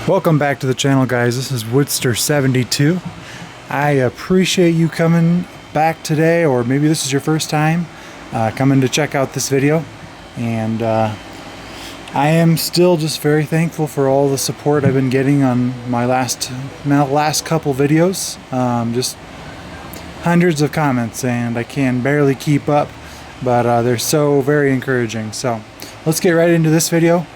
Welcome back to the channel, guys. This is Woodster72. I appreciate you coming back today, or maybe this is your first time coming to check out this video. And I am still just very thankful for all the support I've been getting on my last couple videos. Just hundreds of comments, and I can barely keep up, but they're so very encouraging. So let's get right into this video.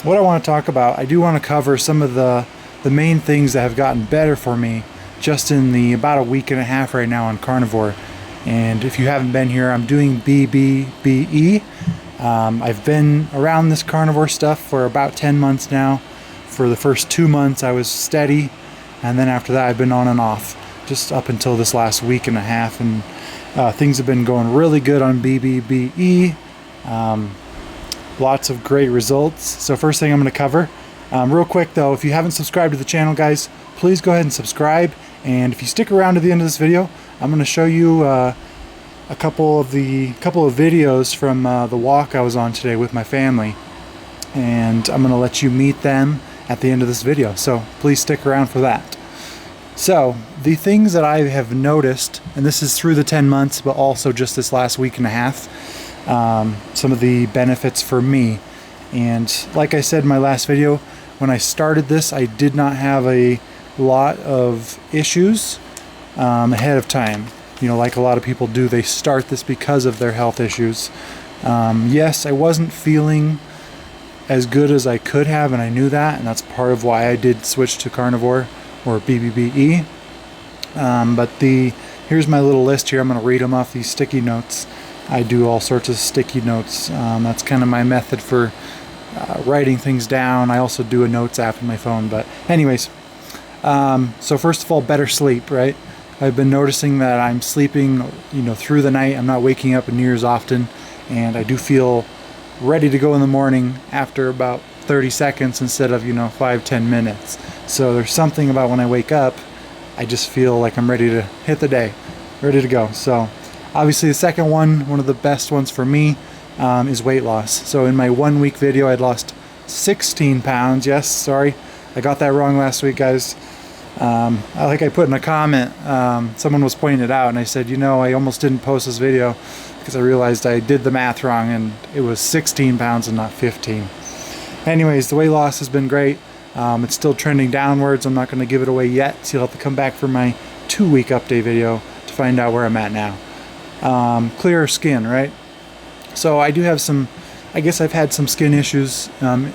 What I want to talk about, I do want to cover some of the main things that have gotten better for me just in the about a week and a half right now on carnivore. And if you haven't been here, I'm doing BBBE. I've been around this carnivore stuff for about 10 months now. For the first 2 months I was steady, and then after that I've been on and off just up until this last week and a half, and things have been going really good on BBBE. Lots of great results. So first thing I'm going to cover, real quick though, if you haven't subscribed to the channel, guys, please go ahead and subscribe. And if you stick around to the end of this video, I'm going to show you a couple of videos from the walk I was on today with my family, and I'm going to let you meet them at the end of this video. So please stick around for that. So the things that I have noticed, and this is through the 10 months, but also just this last week and a half, some of the benefits for me. And like I said in my last video, when I started this, I did not have a lot of issues ahead of time. You know, like a lot of people do, they start this because of their health issues. Yes, I wasn't feeling as good as I could have, and I knew that, and that's part of why I did switch to carnivore or BBBE. But here's my little list here. I'm going to read them off these sticky notes. I do all sorts of sticky notes. That's kind of my method for writing things down. I also do a notes app in my phone. But anyways, so first of all, better sleep, right? I've been noticing that I'm sleeping, through the night. I'm not waking up near as often, and I do feel ready to go in the morning after about 30 seconds instead of 5-10 minutes. So there's something about when I wake up, I just feel like I'm ready to hit the day, ready to go. So obviously the second one of the best ones for me, is weight loss. So in my 1 week video, I'd lost 16 pounds. Yes, sorry, I got that wrong last week, guys. Like I put in a comment, someone was pointing it out, and I said, I almost didn't post this video because I realized I did the math wrong, and it was 16 pounds and not 15. Anyways, the weight loss has been great. It's still trending downwards. I'm not going to give it away yet, so you'll have to come back for my 2 week update video to find out where I'm at now. Clearer skin, right? So I do have I guess I've had some skin issues in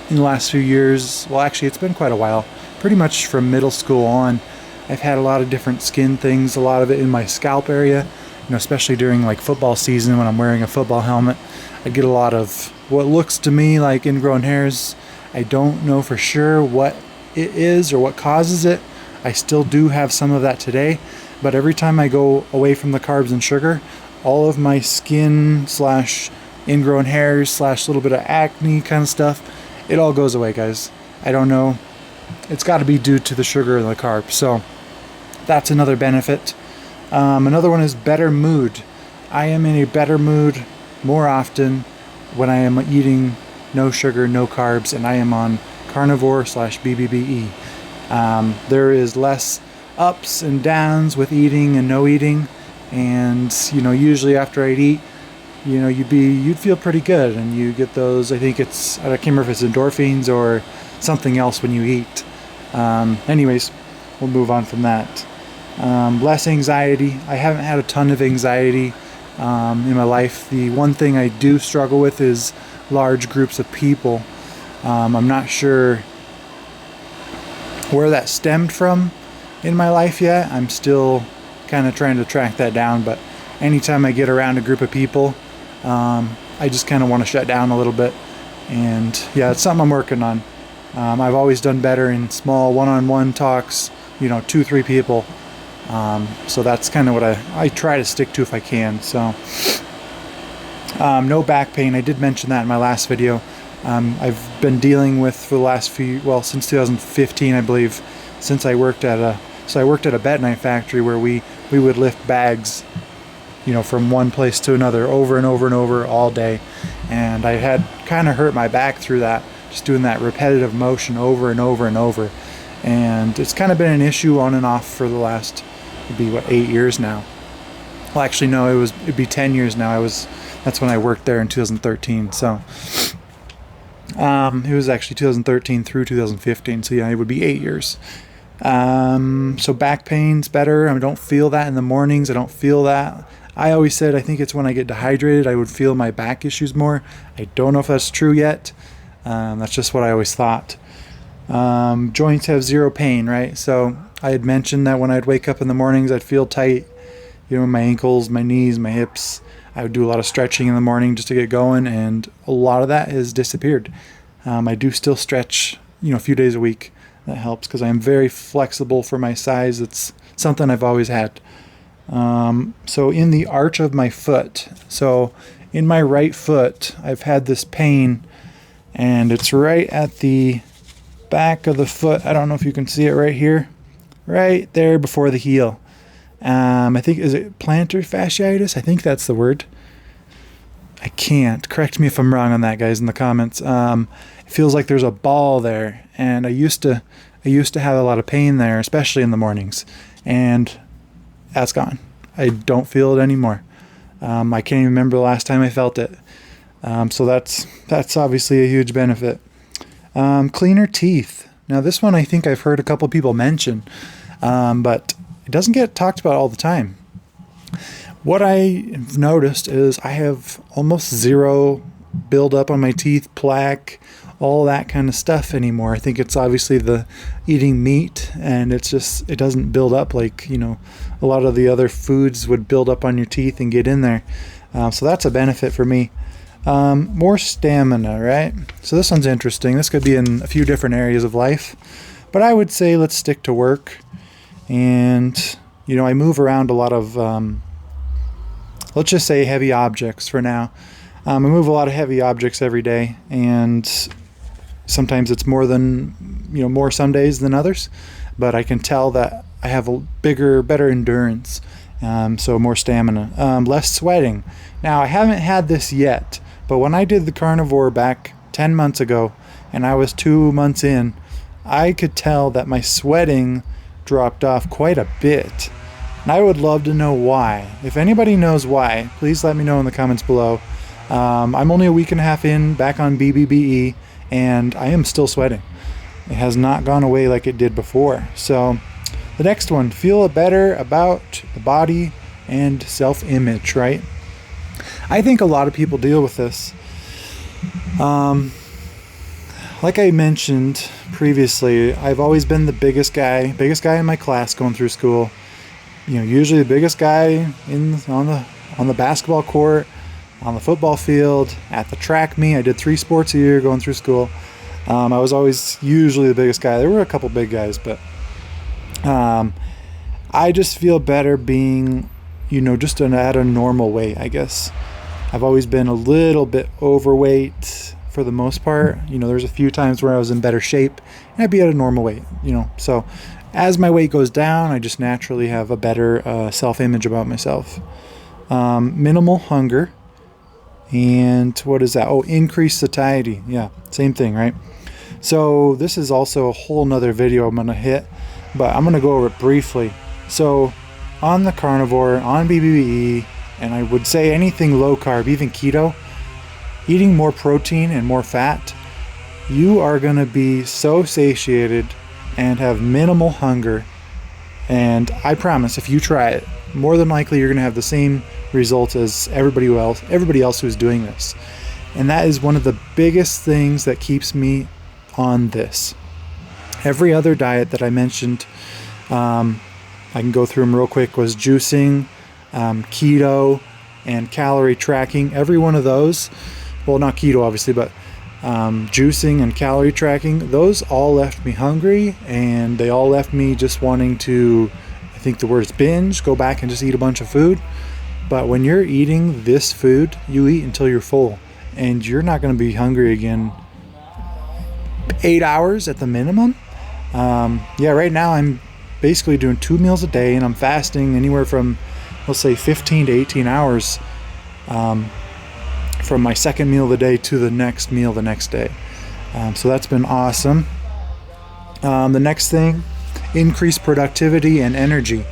the last few years. Well, actually, it's been quite a while. Pretty much from middle school on, I've had a lot of different skin things, a lot of it in my scalp area, especially during like football season when I'm wearing a football helmet. I get a lot of what looks to me like ingrown hairs. I don't know for sure what it is or what causes it. I still do have some of that today. But every time I go away from the carbs and sugar, all of my skin / ingrown hairs / little bit of acne kind of stuff, it all goes away, guys. I don't know. It's got to be due to the sugar and the carbs. So that's another benefit. Another one is better mood. I am in a better mood more often when I am eating no sugar, no carbs, and I am on carnivore / BBBE. There is less ups and downs with eating and no eating, and usually after I'd eat, you'd feel pretty good, and you get those, I can't remember if it's endorphins or something else when you eat. Anyways, we'll move on from that. Less anxiety. I haven't had a ton of anxiety in my life. The one thing I do struggle with is large groups of people. I'm not sure where that stemmed from in my life yet. I'm still kind of trying to track that down, but anytime I get around a group of people, I just kind of want to shut down a little bit. And yeah, it's something I'm working on. I've always done better in small one-on-one talks, 2-3 people. So that's kind of what I try to stick to if I can. So no back pain. I did mention that in my last video. I've been dealing with for the last since 2015, I believe, since I worked at a bet night factory where we would lift bags, from one place to another over and over and over all day. And I had kind of hurt my back through that, just doing that repetitive motion over and over and over. And it's kind of been an issue on and off for the last, it'd be what, 8 years now. Well, actually, no, it'd be 10 years now. That's when I worked there in 2013. So it was actually 2013 through 2015. So yeah, it would be 8 years. So back pain's better. I don't feel that in the mornings. I don't feel that. I always said I think it's when I get dehydrated I would feel my back issues more. I don't know if that's true yet. That's just what I always thought. Joints have zero pain, right? So I had mentioned that when I'd wake up in the mornings I'd feel tight, my ankles, my knees, my hips. I would do a lot of stretching in the morning just to get going, and a lot of that has disappeared. I do still stretch, a few days a week. That helps because I'm very flexible for my size. It's something I've always had. So in the arch of my foot, so in my right foot, I've had this pain, and it's right at the back of the foot. I don't know if you can see it right here, right there before the heel. I think, is it plantar fasciitis? I think that's the word. I can't. Correct me if I'm wrong on that, guys, in the comments. It feels like there's a ball there, and I used to have a lot of pain there, especially in the mornings, and that's gone. I don't feel it anymore. I can't even remember the last time I felt it. So that's obviously a huge benefit. Cleaner teeth. Now this one I think I've heard a couple people mention, but it doesn't get talked about all the time. What I've noticed is I have almost zero buildup on my teeth, plaque, all that kind of stuff anymore. I think it's obviously the eating meat, and it doesn't build up like, a lot of the other foods would build up on your teeth and get in there. So that's a benefit for me. More stamina, right? So this one's interesting. This could be in a few different areas of life, but I would say let's stick to work. And, I move around a lot of, let's just say heavy objects for now. I move a lot of heavy objects every day, and sometimes it's more some days than others, but I can tell that I have a better endurance, so more stamina. Less sweating. Now, I haven't had this yet, but when I did the carnivore back 10 months ago, and I was 2 months in, I could tell that my sweating dropped off quite a bit. And I would love to know why. If anybody knows why, please let me know in the comments below. I'm only a week and a half in, back on BBBE, and I am still sweating. It has not gone away like it did before. So the next one, feel better about the body and self-image, right? I think a lot of people deal with this. Like I mentioned previously, I've always been the biggest guy in my class going through school. Usually the biggest guy on the basketball court, on the football field, at the track meet. I did 3 sports a year going through school. I was always usually the biggest guy. There were a couple big guys, but I just feel better being, just at a normal weight, I guess. I've always been a little bit overweight for the most part. There's a few times where I was in better shape, and I'd be at a normal weight, So as my weight goes down, I just naturally have a better self-image about myself. Minimal hunger. And what is that? Oh, increased satiety. Yeah, same thing, right? So this is also a whole nother video I'm going to hit, but I'm going to go over it briefly. So on the carnivore, on BBBE, and I would say anything low carb, even keto, eating more protein and more fat, you are going to be so satiated and have minimal hunger. And I promise, if you try it, more than likely you're going to have the same results as everybody else who's doing this. And that is one of the biggest things that keeps me on this. Every other diet that I mentioned, I can go through them real quick, was juicing, keto, and calorie tracking. Every one of those, well, not keto obviously, but juicing and calorie tracking, those all left me hungry, and they all left me just wanting to, I think the word is binge, go back and just eat a bunch of food. But when you're eating this food, you eat until you're full, and you're not going to be hungry again 8 hours at the minimum. Right now I'm basically doing 2 meals a day, and I'm fasting anywhere from, let's say, 15 to 18 hours from my second meal of the day to the next meal the next day. So that's been awesome. The next thing, increased productivity and energy.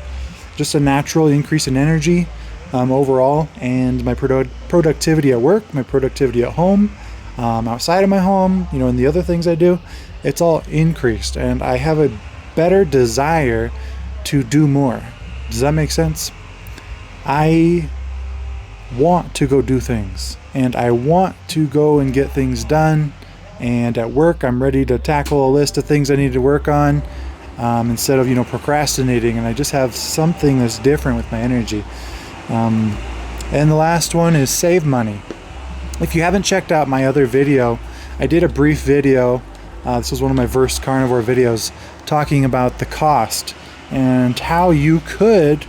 Just a natural increase in energy overall, and my productivity at work, my productivity at home, outside of my home, and the other things I do, it's all increased, and I have a better desire to do more. Does that make sense? I want to go do things, and I want to go and get things done, and at work I'm ready to tackle a list of things I need to work on, instead of procrastinating, and I just have something that's different with my energy. And the last one is save money. If you haven't checked out my other video, I did a brief video, this was one of my first carnivore videos, talking about the cost and how you could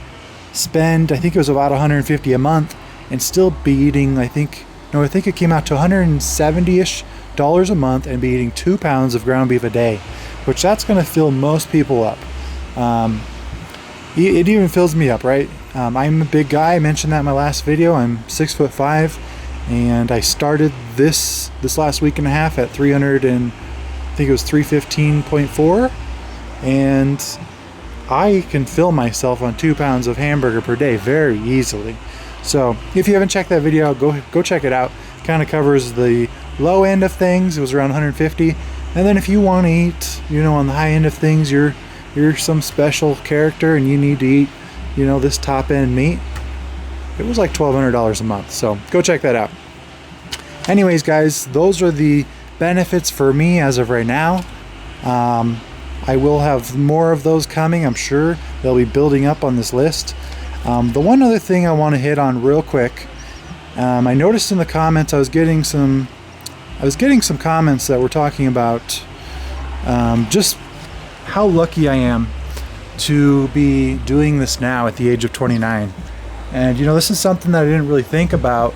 spend, I think it was about $150 a month, and still be eating, I think it came out to $170-ish a month, and be eating 2 pounds of ground beef a day, which that's going to fill most people up. It even fills me up, right? I'm a big guy. I mentioned that in my last video. I'm 6'5", and I started this last week and a half at 315.4, and I can fill myself on 2 pounds of hamburger per day very easily. So if you haven't checked that video out, go check it out. Kind of covers the low end of things. It was around 150, and then if you want to eat, on the high end of things, you're some special character and you need to eat, this top end meat, it was like $1,200 a month. So go check that out. Anyways, guys, those are the benefits for me as of right now. I will have more of those coming. I'm sure they'll be building up on this list. The one other thing I want to hit on real quick, I noticed in the comments I was getting some comments that were talking about just how lucky I am to be doing this now at the age of 29. And this is something that I didn't really think about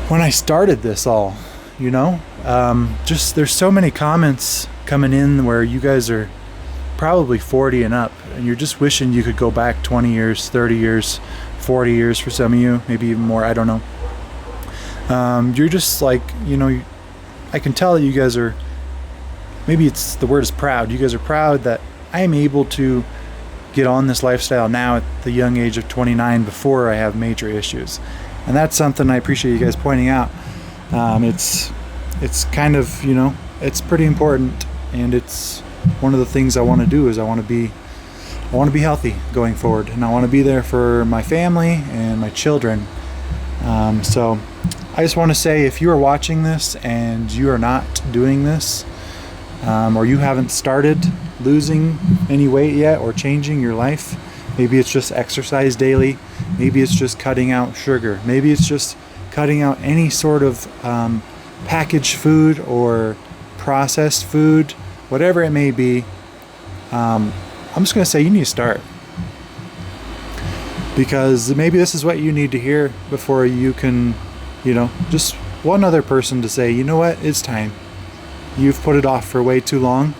when I started this all. Just there's so many comments coming in where you guys are probably 40 and up, and you're just wishing you could go back 20 years, 30 years, 40 years for some of you, maybe even more, I don't know. You're just like, I can tell that you guys are, maybe it's, the word is proud. You guys are proud that I am able to get on this lifestyle now at the young age of 29 before I have major issues. And that's something I appreciate you guys pointing out. It's kind of, it's pretty important, and it's one of the things I want to do is I want to be healthy going forward, and I want to be there for my family and my children. So I just want to say, if you are watching this and you are not doing this, or you haven't started losing any weight yet or changing your life, maybe it's just exercise daily, maybe it's just cutting out sugar, maybe it's just cutting out any sort of packaged food or processed food, whatever it may be, I'm just going to say you need to start, because maybe this is what you need to hear before you can, just one other person to say, you know what, it's time. You've put it off for way too long.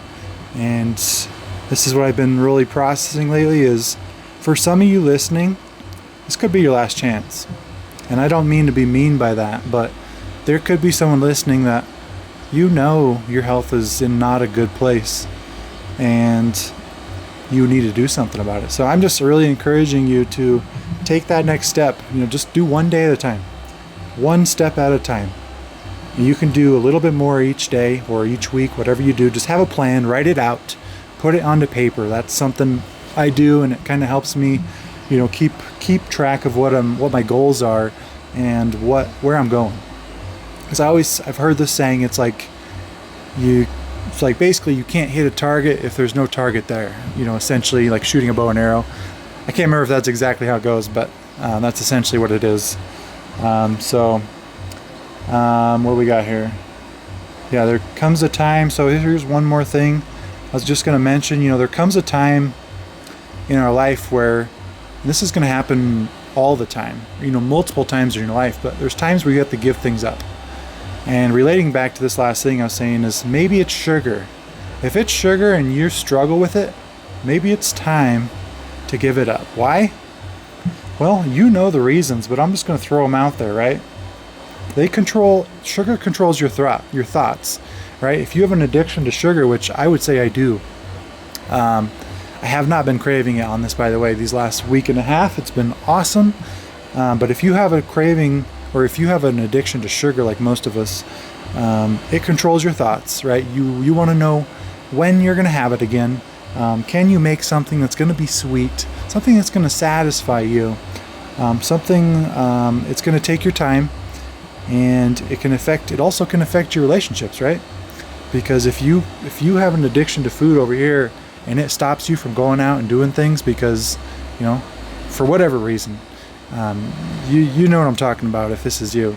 And this is what I've been really processing lately, is for some of you listening, this could be your last chance. And I don't mean to be mean by that, but there could be someone listening that your health is in not a good place, and you need to do something about it. So I'm just really encouraging you to take that next step. Just do one day at a time, one step at a time. You can do a little bit more each day or each week, whatever you do. Just have a plan, write it out, put it onto paper. That's something I do, and it kind of helps me, keep track of what my goals are and where I'm going. Because I've heard this saying, it's like basically you can't hit a target if there's no target there. Essentially like shooting a bow and arrow. I can't remember if that's exactly how it goes, but that's essentially what it is. What we got here? Yeah, there comes a time. So here's one more thing I was just going to mention. There comes a time in our life where this is going to happen all the time, multiple times in your life, but there's times where you have to give things up. And relating back to this last thing I was saying is, maybe it's sugar. If it's sugar and you struggle with it, maybe it's time to give it up. Why? Well, the reasons, but I'm just going to throw them out there, right? Sugar controls your thoughts, right? If you have an addiction to sugar, which I would say I do, I have not been craving it on this, by the way, these last week and a half. It's been awesome. But if you have a craving, or if you have an addiction to sugar like most of us, it controls your thoughts, right? You want to know when you're going to have it again. Can you make something that's going to be sweet, something that's going to satisfy you, something it's going to take your time, and it also can affect your relationships, right? Because if you have an addiction to food over here and it stops you from going out and doing things because, you know, for whatever reason, you know what I'm talking about if this is you.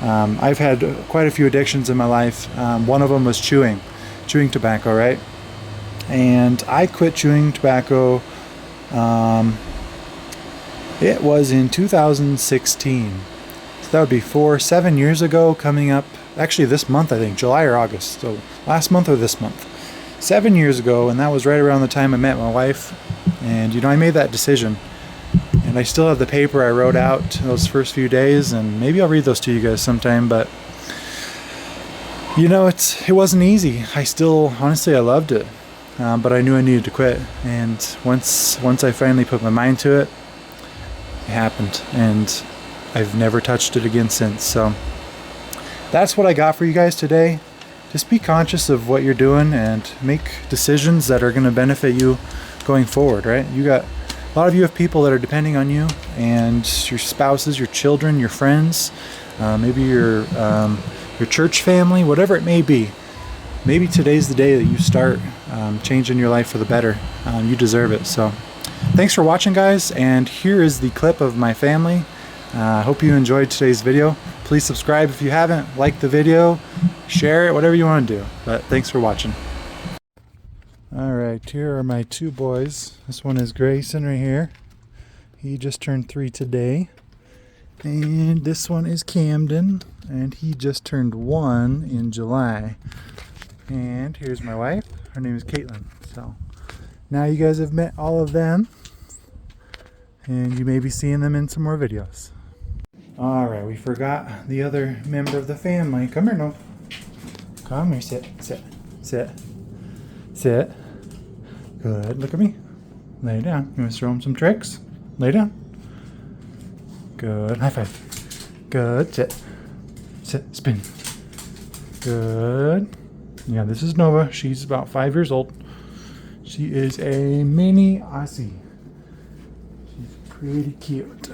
I've had quite a few addictions in my life. One of them was chewing tobacco, right? And I quit chewing tobacco, it was in 2016. So that would be 7 years ago, coming up, actually this month, I think, July or August. So last month or this month. 7 years ago, and that was right around the time I met my wife. And, you know, I made that decision. And I still have the paper I wrote out those first few days, and maybe I'll read those to you guys sometime, but you know, it wasn't easy. Honestly, I loved it, but I knew I needed to quit. And once I finally put my mind to it, it happened, and I've never touched it again since. So that's what I got for you guys today. Just be conscious of what you're doing and make decisions that are going to benefit you going forward, right? A lot of you have people that are depending on you, and your spouses, your children, your friends, maybe your church family, whatever it may be. Maybe today's the day that you start changing your life for the better. You deserve it. So thanks for watching, guys, and here is the clip of my family. I hope you enjoyed today's video. Please subscribe if you haven't, like the video, share it, whatever you want to do. But thanks for watching. Alright, here are my two boys. This one is Grayson right here. He just turned 3 today. And this one is Camden, and he just turned 1 in July. And here's my wife. Her name is Caitlin. So now you guys have met all of them, and you may be seeing them in some more videos. Alright, we forgot the other member of the family. Come here, no. Come here, sit. Sit. Good. Look at me. Lay down. You want to show him some tricks? Lay down. Good. High five. Good. Sit. Spin. Good. Yeah, this is Nova. She's about 5 years old. She is a mini Aussie. She's pretty cute.